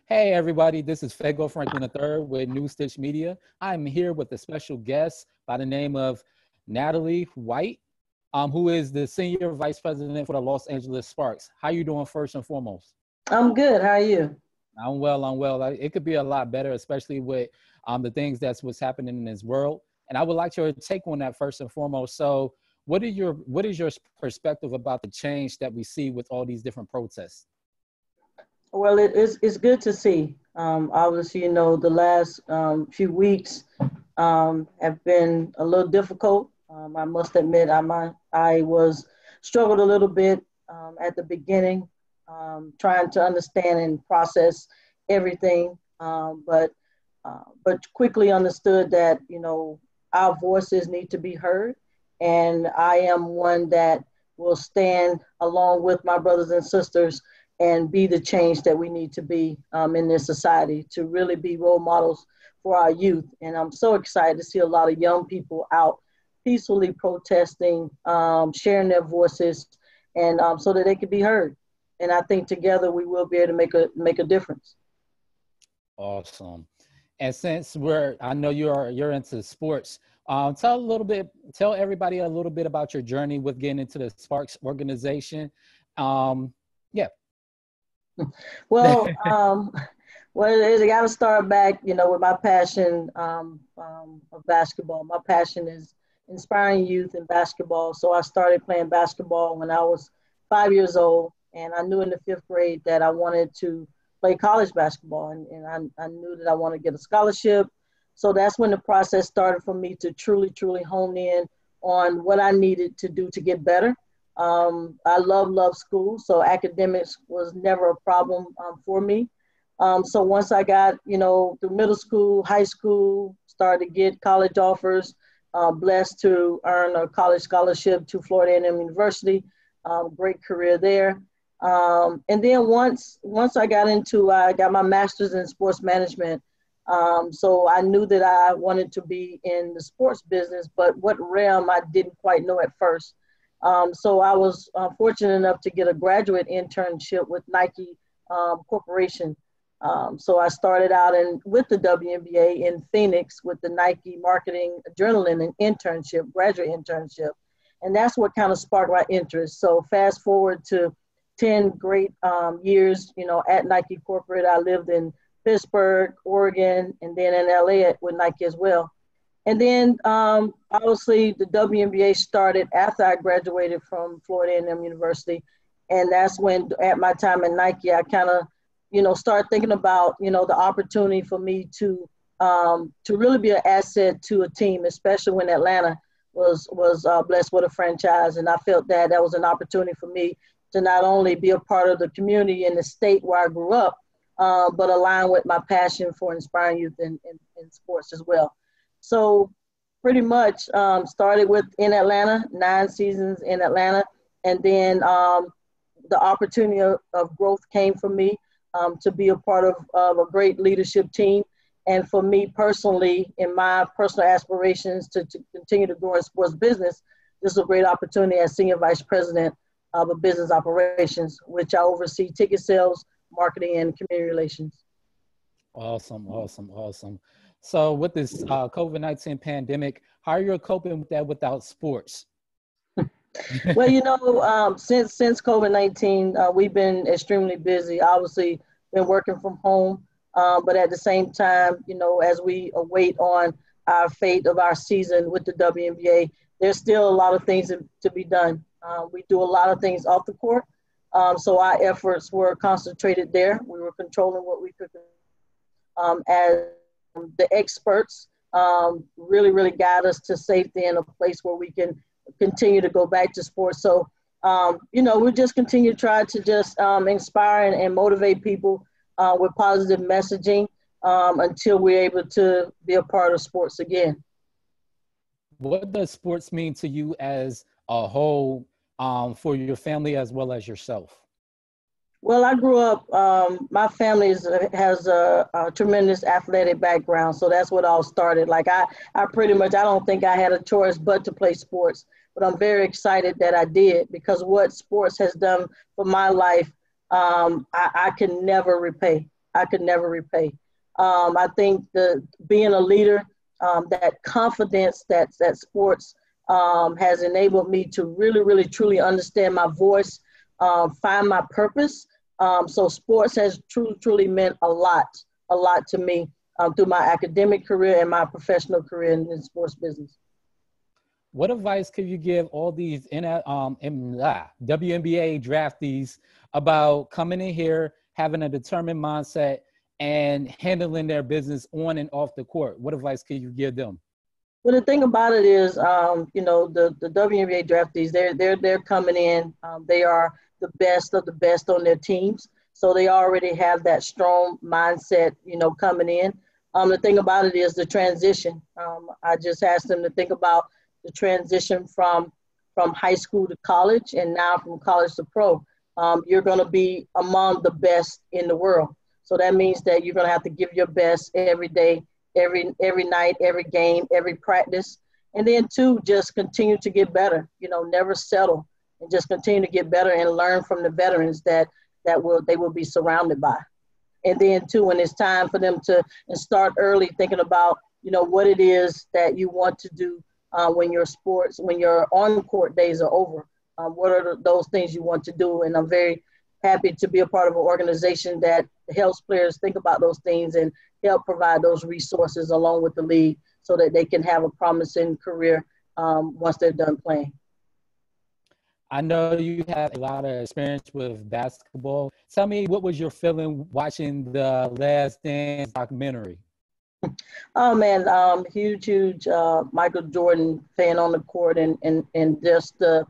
Hey everybody, this is Fago Franklin III with New Stitch Media. I'm here with a special guest by the name of Natalie White, who is the Senior Vice President for the Los Angeles Sparks. How you doing first and foremost? I'm good. How are you? I'm well. It could be a lot better, especially with the things what's happening in this world. And I would like your take on that first and foremost. So what is your perspective about the change that we see with all these different protests? Well, it's good to see. Obviously, the last few weeks have been a little difficult. I must admit, I was struggled a little bit at the beginning, trying to understand and process everything, but quickly understood that our voices need to be heard, and I am one that will stand along with my brothers and sisters and be the change that we need to be in this society to really be role models for our youth. And I'm so excited to see a lot of young people out peacefully protesting, sharing their voices, and so that they can be heard. And I think together we will be able to make a difference. Awesome. And since I know you're into sports, tell everybody a little bit about your journey with getting into the Sparks organization. Yeah. Well, well, I got to start back, with my passion of basketball. My passion is inspiring youth in basketball. So I started playing basketball when I was 5 years old, and I knew in the fifth grade that I wanted to play college basketball, and I knew that I wanted to get a scholarship. So that's when the process started for me to truly, truly hone in on what I needed to do to get better. I love school, so academics was never a problem for me. So once I got, through middle school, high school, started to get college offers, blessed to earn a college scholarship to Florida A&M University, great career there. And then once I got my master's in sports management. So I knew that I wanted to be in the sports business, but what realm I didn't quite know at first. So I was fortunate enough to get a graduate internship with Nike Corporation. So I started out with the WNBA in Phoenix with the Nike Marketing Journaling and graduate internship. And that's what kind of sparked my interest. So fast forward to 10 great years, at Nike Corporate. I lived in Pittsburgh, Oregon, and then in LA with Nike as well. And then obviously the WNBA started after I graduated from Florida A&M University. And that's when at my time at Nike, I kind of, started thinking about, the opportunity for me to really be an asset to a team, especially when Atlanta was blessed with a franchise. And I felt that was an opportunity for me to not only be a part of the community in the state where I grew up, but align with my passion for inspiring youth in sports as well. So pretty much started in Atlanta, 9 seasons in Atlanta. And then the opportunity of growth came for me to be a part of a great leadership team. And for me personally, in my personal aspirations to continue to grow in sports business, this is a great opportunity as Senior Vice President of a business operations, which I oversee ticket sales, marketing, and community relations. Awesome. So with this COVID-19 pandemic, how are you coping with that without sports? Well, since COVID-19, we've been extremely busy. Obviously, been working from home, but at the same time, as we await on our fate of our season with the WNBA, there's still a lot of things to be done. We do a lot of things off the court, so our efforts were concentrated there. We were controlling what we could, as the experts really, really guide us to safety in a place where we can continue to go back to sports. So, we just continue to try to just inspire and motivate people with positive messaging until we're able to be a part of sports again. What does sports mean to you as a whole, for your family as well as yourself? Well, I grew up, my family has a tremendous athletic background. So that's what all started. Like I don't think I had a choice but to play sports, but I'm very excited that I did, because what sports has done for my life, I can never repay. I could never repay. I think being a leader, that confidence that sports has enabled me to really, really, truly understand my voice, find my purpose. So sports has truly, truly meant a lot to me through my academic career and my professional career in sports business. What advice could you give all these WNBA draftees about coming in here, having a determined mindset, and handling their business on and off the court? What advice could you give them? Well, the thing about it is, the WNBA draftees, they're coming in. They are the best of the best on their teams, so they already have that strong mindset, coming in. The thing about it is the transition. I just asked them to think about the transition from high school to college, and now from college to pro. You're going to be among the best in the world. So that means that you're going to have to give your best every day, every night, every game, every practice. And then two, just continue to get better, never settle, and just continue to get better and learn from the veterans that they will be surrounded by. And then two, when it's time for them to start early thinking about, what it is that you want to do when your on-court days are over. What are those things you want to do? And I'm very happy to be a part of an organization that helps players think about those things and help provide those resources along with the league so that they can have a promising career once they're done playing. I know you have a lot of experience with basketball. Tell me, what was your feeling watching the Last Dance documentary? Oh man, huge Michael Jordan fan on the court, and just the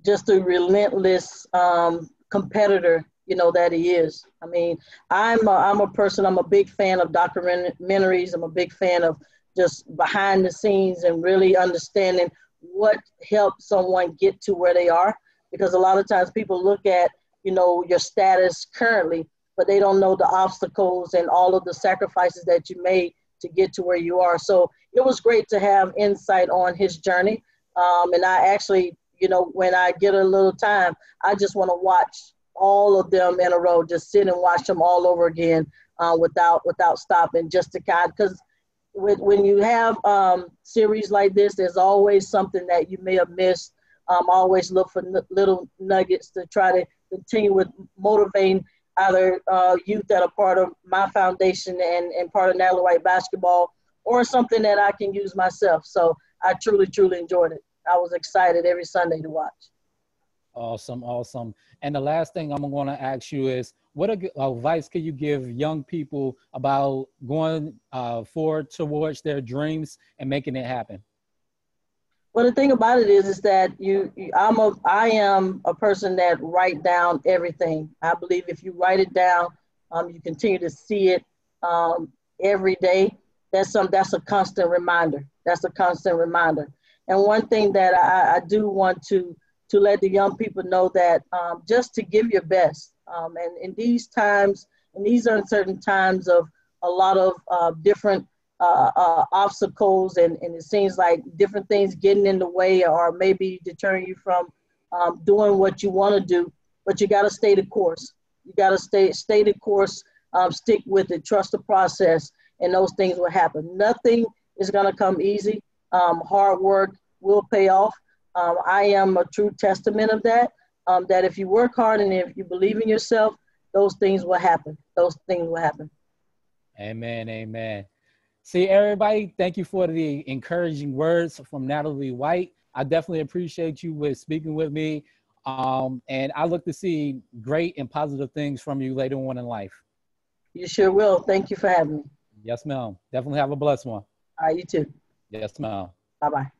relentless competitor, that he is. I mean, I'm a big fan of documentaries. I'm a big fan of just behind the scenes and really understanding what helped someone get to where they are. Because a lot of times people look at, your status currently, but they don't know the obstacles and all of the sacrifices that you made to get to where you are. So it was great to have insight on his journey. And I actually, when I get a little time, I just want to watch all of them in a row, just sit and watch them all over again without stopping, just to because when you have series like this, there's always something that you may have missed. Always look for little nuggets to try to continue with motivating either youth that are part of my foundation and part of Natalie White basketball, or something that I can use myself. So I truly, truly enjoyed it. I was excited every Sunday to watch. Awesome. And the last thing I'm going to ask you is, what advice can you give young people about going forward towards their dreams and making it happen? Well, the thing about it is that I am a person that write down everything. I believe if you write it down, you continue to see it every day. That's a constant reminder. And one thing that I do want to let the young people know that just to give your best. And in these times, in these uncertain times of a lot of different obstacles, and it seems like different things getting in the way or maybe deterring you from doing what you want to do, but you got to stay the course. You got to stay the course, stick with it, trust the process, and those things will happen. Nothing is going to come easy. Hard work will pay off. I am a true testament of that, that if you work hard and if you believe in yourself, those things will happen. Amen. See, everybody, thank you for the encouraging words from Natalie White. I definitely appreciate you with speaking with me. And I look to see great and positive things from you later on in life. You sure will. Thank you for having me. Yes, ma'am. Definitely have a blessed one. All right, you too. Yes, ma'am. Bye-bye.